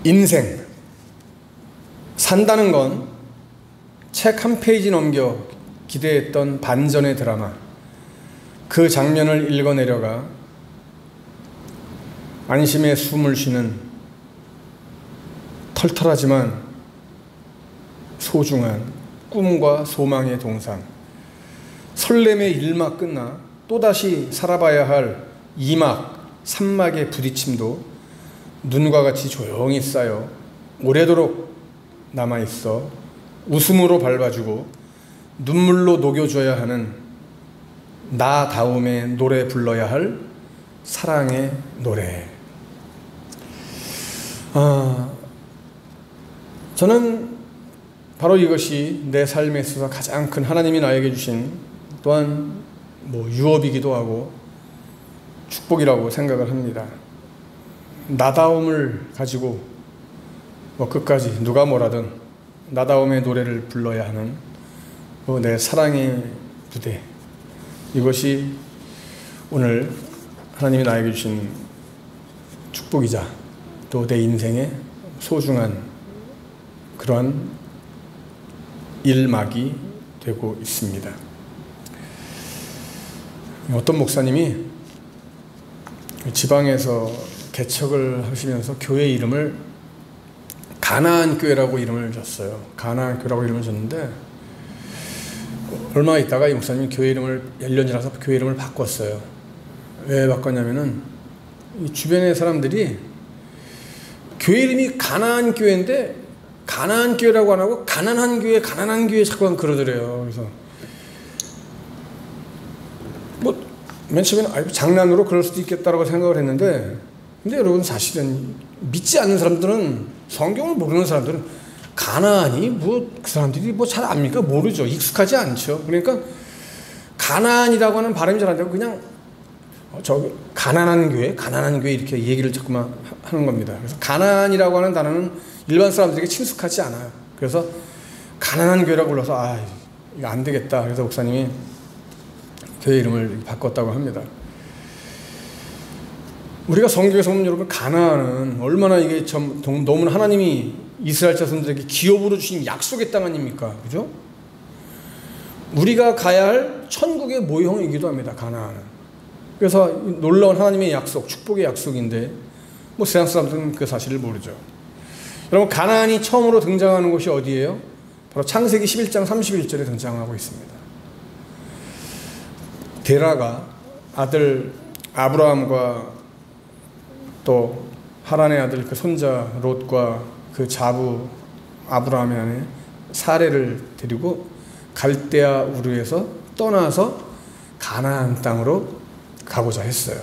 인생, 산다는 건 책 한 페이지 넘겨 기대했던 반전의 드라마, 그 장면을 읽어내려가 안심의 숨을 쉬는 털털하지만 소중한 꿈과 소망의 동상, 설렘의 1막 끝나 또다시 살아봐야 할 2막, 3막의 부딪힘도 눈과 같이 조용히 쌓여 오래도록 남아있어 웃음으로 밟아주고 눈물로 녹여줘야 하는 나다움의 노래 불러야 할 사랑의 노래. 저는 바로 이것이 내 삶에 있어서 가장 큰 하나님이 나에게 주신 또한 유업이기도 하고 축복이라고 생각을 합니다. 나다움을 가지고 끝까지 누가 뭐라든 나다움의 노래를 불러야 하는 내 사랑의 부대, 이것이 오늘 하나님이 나에게 주신 축복이자 또 내 인생의 소중한 그러한 1막이 되고 있습니다. 어떤 목사님이 지방에서 개척을 하시면서 교회 이름을 가나안 교회라고 이름을 줬어요. 가나안 교회라고 이름을 줬는데 얼마 있다가 이 목사님이 교회 이름을 1년 지나서 교회 이름을 바꿨어요. 왜 바꿨냐면은 이 주변의 사람들이 교회 이름이 가나안 교회인데 가나안 교회라고 안 하고 가난한 교회 자꾸만 그러더래요. 그래서 맨 처음에는 장난으로 그럴 수도 있겠다라고 생각을 했는데, 근데 여러분 사실은 믿지 않는 사람들은, 성경을 모르는 사람들은 가나안이 그 사람들이 잘 압니까? 모르죠. 익숙하지 않죠. 그러니까 가나안이라고 하는 발음이 잘 안 되고 그냥 가난한 교회 이렇게 얘기를 자꾸만 하는 겁니다. 그래서 가나안이라고 하는 단어는 일반 사람들에게 친숙하지 않아요. 그래서 가난한 교회라고 불러서 이거 안 되겠다. 그래서 목사님이 교회 이름을 바꿨다고 합니다. 우리가 성경에서 보면 여러분, 가나안은 얼마나 이게 너무나 하나님이 이스라엘 자손들에게 기업으로 주신 약속의 땅 아닙니까? 그죠? 우리가 가야 할 천국의 모형이기도 합니다, 가나안은. 그래서 놀라운 하나님의 약속, 축복의 약속인데 세상 사람들은 그 사실을 모르죠. 여러분, 가나안이 처음으로 등장하는 곳이 어디예요? 바로 창세기 11장 31절에 등장하고 있습니다. 데라가 아들 아브라함과 또 하란의 아들 그 손자 롯과 그 자부 아브라함의 아내 사레를 데리고 갈대아 우르에서 떠나서 가나안 땅으로 가고자 했어요.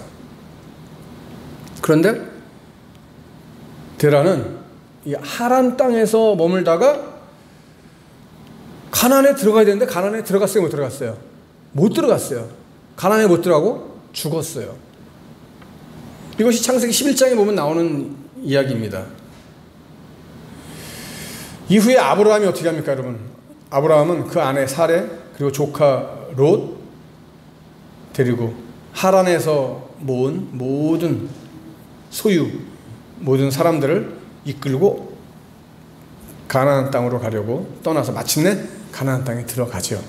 그런데 데라는 이 하란 땅에서 머물다가 가나안에 들어가야 되는데 가나안에 들어갔어요, 못 들어갔어요? 못 들어갔어요. 가나안에 못 들어가고 죽었어요. 이것이 창세기 11장에 보면 나오는 이야기입니다. 이후에 아브라함이 어떻게 합니까, 여러분? 아브라함은 그 아내 사레 그리고 조카 롯 데리고 하란에서 모은 모든 소유, 모든 사람들을 이끌고 가나안 땅으로 가려고 떠나서 마침내 가나안 땅에 들어가죠.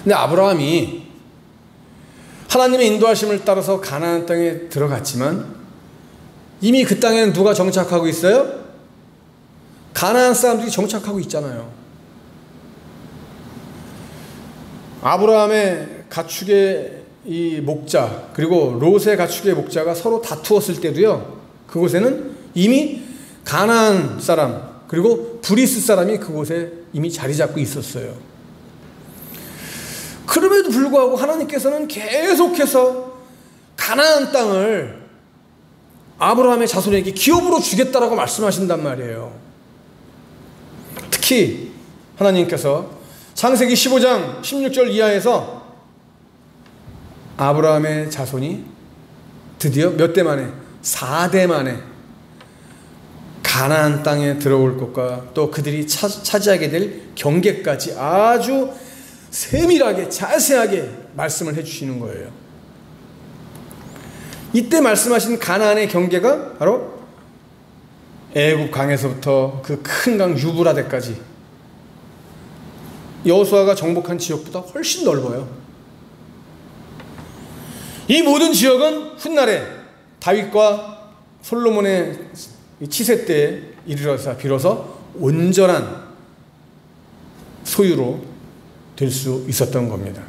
근데 아브라함이 하나님의 인도하심을 따라서 가나안 땅에 들어갔지만 이미 그 땅에는 누가 정착하고 있어요? 가나안 사람들이 정착하고 있잖아요. 아브라함의 가축의 이 목자 그리고 롯의 가축의 목자가 서로 다투었을 때도요, 그곳에는 이미 가나안 사람 그리고 브리스 사람이 그곳에 이미 자리 잡고 있었어요. 그럼에도 불구하고 하나님께서는 계속해서 가나안 땅을 아브라함의 자손에게 기업으로 주겠다라고 말씀하신단 말이에요. 특히 하나님께서 창세기 15장 16절 이하에서 아브라함의 자손이 드디어 몇 대 만에? 4대 만에 가나안 땅에 들어올 것과 또 그들이 차지하게 될 경계까지 아주 세밀하게 자세하게 말씀을 해주시는 거예요. 이때 말씀하신 가나안의 경계가 바로 애굽 강에서부터 그 큰 강 유브라데까지 여호수아가 정복한 지역보다 훨씬 넓어요. 이 모든 지역은 훗날에 다윗과 솔로몬의 치세 때에 이르러서 비로소 온전한 소유로 될 수 있었던 겁니다.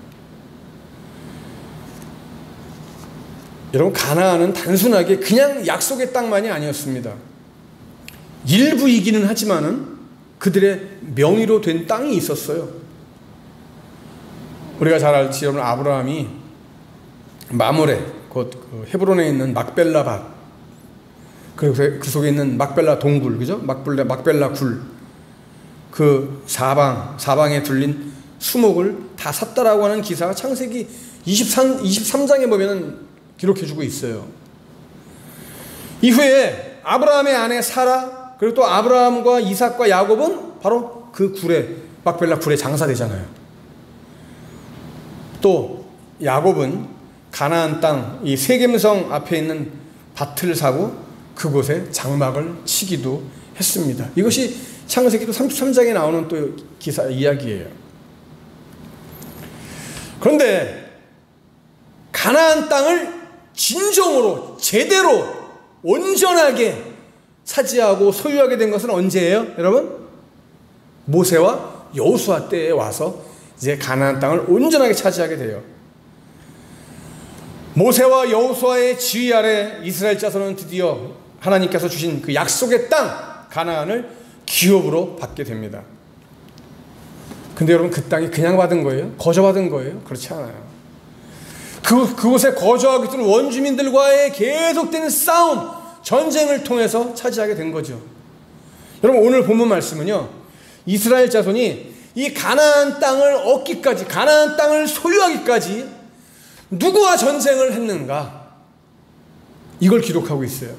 여러분, 가나안은 단순하게 그냥 약속의 땅만이 아니었습니다. 일부이기는 하지만은 그들의 명의로 된 땅이 있었어요. 우리가 잘 알지, 여러분, 아브라함이 마므레, 곧 헤브론에 있는 막벨라 밭, 그리고 그 속에 있는 막벨라 동굴, 그죠? 막벨라 굴, 그 사방에 둘린 수목을 다 샀다라고 하는 기사가 창세기 23장에 보면은 기록해주고 있어요. 이후에 아브라함의 아내 사라, 그리고 또 아브라함과 이삭과 야곱은 바로 그 굴에, 막벨라 굴에 장사되잖아요. 또 야곱은 가나안 땅, 이 세겜성 앞에 있는 밭을 사고 그곳에 장막을 치기도 했습니다. 이것이 창세기도 33장에 나오는 또 기사 이야기예요. 그런데 가나안 땅을 진정으로 제대로 온전하게 차지하고 소유하게 된 것은 언제예요, 여러분? 모세와 여호수아 때에 와서 이제 가나안 땅을 온전하게 차지하게 돼요. 모세와 여호수아의 지휘 아래 이스라엘 자손은 드디어 하나님께서 주신 그 약속의 땅 가나안을 기업으로 받게 됩니다. 근데 여러분, 그 땅이 그냥 받은 거예요? 거저받은 거예요? 그렇지 않아요. 그곳에 거주하고 있던 원주민들과의 계속되는 싸움, 전쟁을 통해서 차지하게 된 거죠. 여러분, 오늘 본문 말씀은요, 이스라엘 자손이 이 가나안 땅을 얻기까지, 가나안 땅을 소유하기까지 누구와 전쟁을 했는가, 이걸 기록하고 있어요.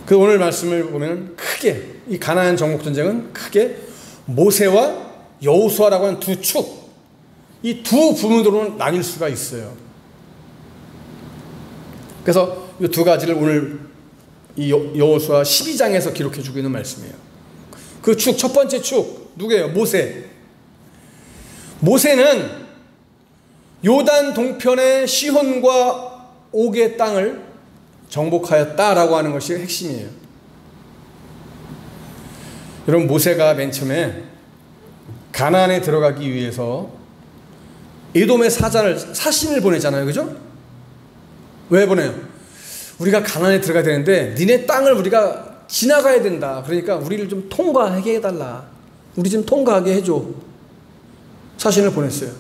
그 오늘 말씀을 보면 크게, 이 가나안 정복 전쟁은 크게 모세와 여호수아라고 하는 두 축, 이 두 부문으로 나뉠 수가 있어요. 그래서 이 두 가지를 오늘 이 여호수아 12장에서 기록해주고 있는 말씀이에요. 그 축, 첫 번째 축 누구예요? 모세. 모세는 요단 동편의 시혼과 옥의 땅을 정복하였다라고 하는 것이 핵심이에요. 여러분, 모세가 맨 처음에 가나안에 들어가기 위해서 에돔의 사신을 보내잖아요. 그죠? 왜 보내요? 우리가 가나안에 들어가야 되는데 니네 땅을 우리가 지나가야 된다. 그러니까 우리를 좀 통과하게 해달라. 우리 좀 통과하게 해줘. 사신을 보냈어요.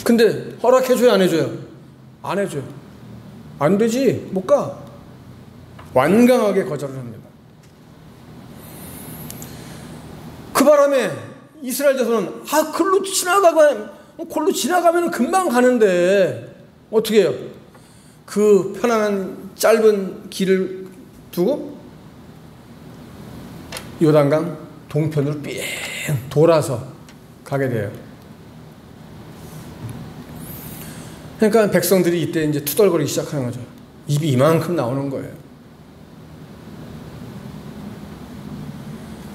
근데 허락해줘요, 안 해줘요? 안 해줘요. 안 되지, 못 가. 완강하게 거절을 합니다. 그 바람에 이스라엘 자손은 골로 지나가면 금방 가는데 어떻게 해요? 그 편안한 짧은 길을 두고 요단강 동편으로 삥 돌아서 가게 돼요. 그러니까 백성들이 이때 이제 투덜거리기 시작하는 거죠. 입이 이만큼 나오는 거예요.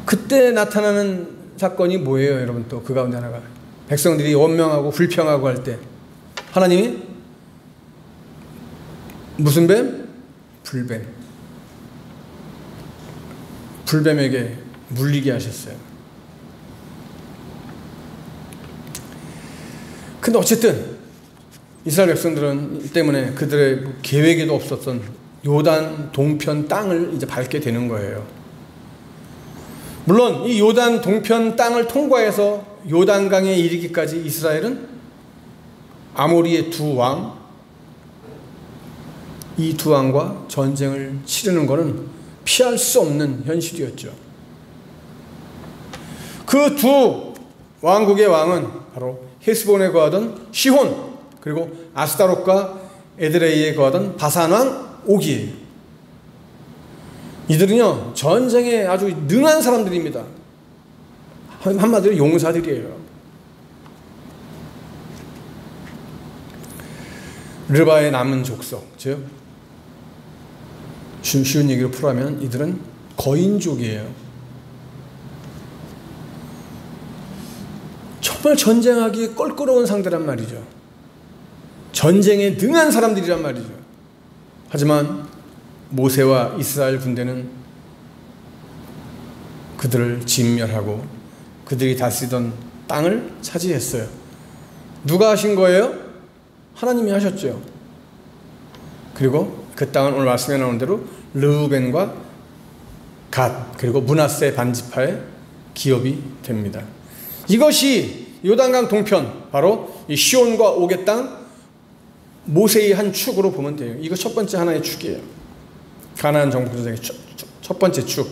그때 나타나는 사건이 뭐예요, 여러분? 또 그 가운데 하나가 백성들이 원명하고 불평하고 할 때 하나님이 무슨 뱀? 불뱀. 불뱀에게 물리게 하셨어요. 근데 어쨌든 이스라엘 백성들은 때문에 그들의 계획에도 없었던 요단 동편 땅을 이제 밟게 되는 거예요. 물론 이 요단 동편 땅을 통과해서 요단강에 이르기까지 이스라엘은 아모리의 두 왕, 이 두 왕과 전쟁을 치르는 것은 피할 수 없는 현실이었죠. 그 두 왕국의 왕은 바로 헤스본에 거하던 시혼, 그리고 아스타롯과 에드레이에 거하던 바산 왕 옥이에요. 이들은요, 전쟁에 아주 능한 사람들입니다. 한마디로 용사들이에요. 르바의 남은 족속, 즉 쉬운 얘기로 풀어하면 이들은 거인족이에요. 정말 전쟁하기에 껄끄러운 상대란 말이죠. 전쟁에 능한 사람들이란 말이죠. 하지만 모세와 이스라엘 군대는 그들을 진멸하고 그들이 다스리던 땅을 차지했어요. 누가 하신 거예요? 하나님이 하셨죠. 그리고 그 땅은 오늘 말씀에 나오는 대로 르우벤과 갓 그리고 므낫세 반지파의 기업이 됩니다. 이것이 요단강 동편, 바로 이 시온과 옥의 땅 모세의 한 축으로 보면 돼요. 이거 첫 번째 하나의 축이에요. 가나안 정복 전쟁의 첫 번째 축.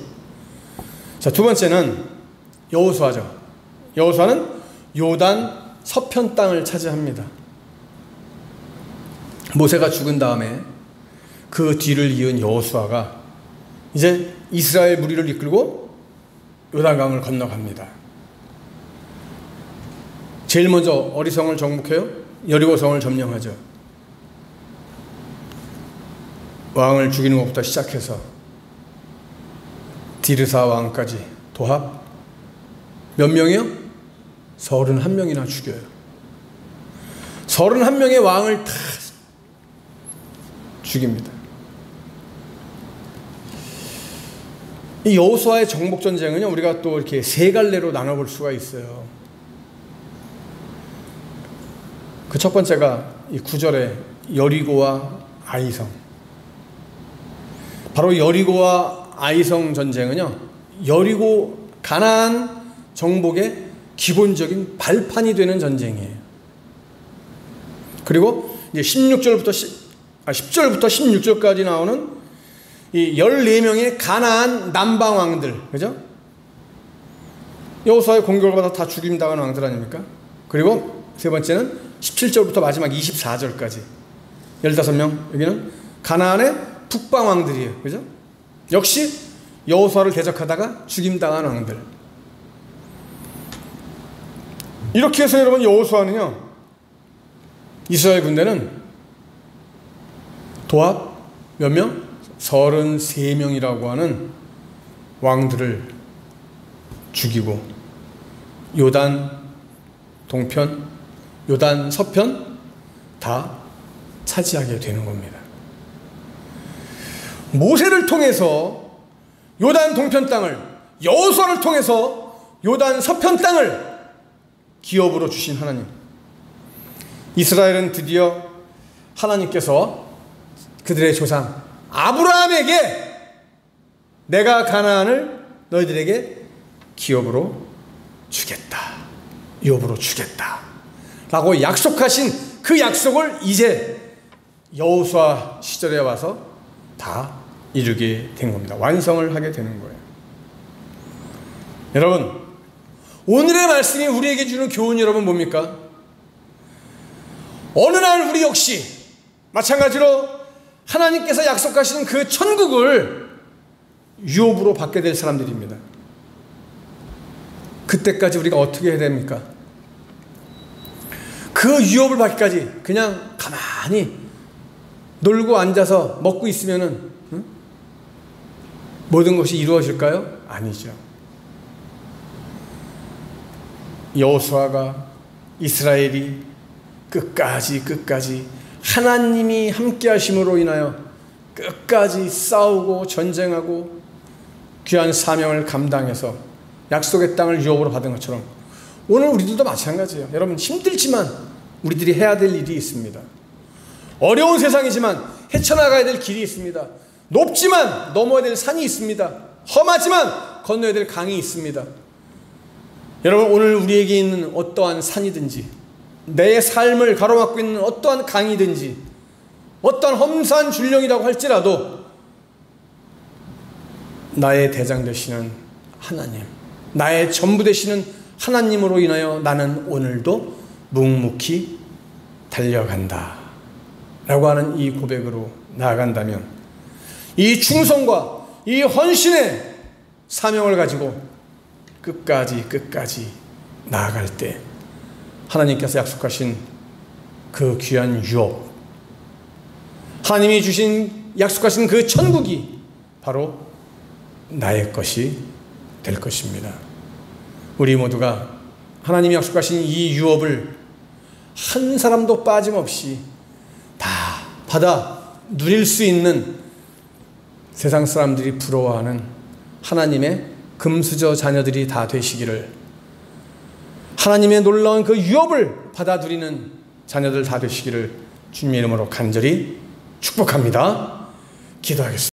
자, 두 번째는 여호수아죠. 여호수아는 요단 서편 땅을 차지합니다. 모세가 죽은 다음에 그 뒤를 이은 여호수아가 이제 이스라엘 무리를 이끌고 요단강을 건너갑니다. 제일 먼저 어디성을 정복해요? 여리고성을 점령하죠. 왕을 죽이는 것부터 시작해서 디르사 왕까지 도합 몇 명이요? 31명이나 죽여요. 31명의 왕을 다 죽입니다. 이 여호수아의 정복전쟁은요, 우리가 또 이렇게 세 갈래로 나눠볼 수가 있어요. 그 첫 번째가 이 9절에 여리고와 아이성. 바로 여리고와 아이성 전쟁은요, 여리고 가나안 정복의 기본적인 발판이 되는 전쟁이에요. 그리고 이제 10절부터 16절까지 나오는 이 14명의 가나안 남방 왕들, 그죠? 여호수아의 공격을 받아 다 죽임당한 왕들 아닙니까? 그리고 세 번째는 17절부터 마지막 24절까지 15명, 여기는 가나안의 북방 왕들이에요. 그죠? 역시 여호수아를 대적하다가 죽임당한 왕들. 이렇게 해서 여러분, 여호수아는요, 이스라엘 군대는 도합 몇 명? 33명이라고 하는 왕들을 죽이고 요단 동편, 요단 서편 다 차지하게 되는 겁니다. 모세를 통해서 요단 동편 땅을, 여호수아를 통해서 요단 서편 땅을 기업으로 주신 하나님. 이스라엘은 드디어 하나님께서 그들의 조상 아브라함에게 내가 가나안을 너희들에게 기업으로 주겠다, 유업으로 주겠다 라고 약속하신 그 약속을 이제 여호수아 시절에 와서 다 이루게 된 겁니다. 완성을 하게 되는 거예요. 여러분, 오늘의 말씀이 우리에게 주는 교훈이 여러분 뭡니까? 어느 날 우리 역시 마찬가지로 하나님께서 약속하신 그 천국을 유업으로 받게 될 사람들입니다. 그때까지 우리가 어떻게 해야 됩니까? 그 유업을 받기까지 그냥 가만히 놀고 앉아서 먹고 있으면은 모든 것이 이루어질까요? 아니죠. 여호수아가, 이스라엘이 끝까지 하나님이 함께 하심으로 인하여 끝까지 싸우고 전쟁하고 귀한 사명을 감당해서 약속의 땅을 유업으로 받은 것처럼 오늘 우리들도 마찬가지예요. 여러분, 힘들지만 우리들이 해야 될 일이 있습니다. 어려운 세상이지만 헤쳐나가야 될 길이 있습니다. 높지만 넘어야 될 산이 있습니다. 험하지만 건너야 될 강이 있습니다. 여러분, 오늘 우리에게 있는 어떠한 산이든지, 내 삶을 가로막고 있는 어떠한 강이든지, 어떠한 험산 줄령이라고 할지라도 나의 대장 되시는 하나님, 나의 전부 되시는 하나님으로 인하여 나는 오늘도 묵묵히 달려간다 라고 하는 이 고백으로 나아간다면, 이 충성과 이 헌신의 사명을 가지고 끝까지 나아갈 때 하나님께서 약속하신 그 귀한 유업, 하나님이 주신 약속하신 그 천국이 바로 나의 것이 될 것입니다. 우리 모두가 하나님이 약속하신 이 유업을 한 사람도 빠짐없이 다 받아 누릴 수 있는 세상 사람들이 부러워하는 하나님의 금수저 자녀들이 다 되시기를, 하나님의 놀라운 그 유업을 받아 누리는 자녀들 다 되시기를 주님의 이름으로 간절히 축복합니다. 기도하겠습니다.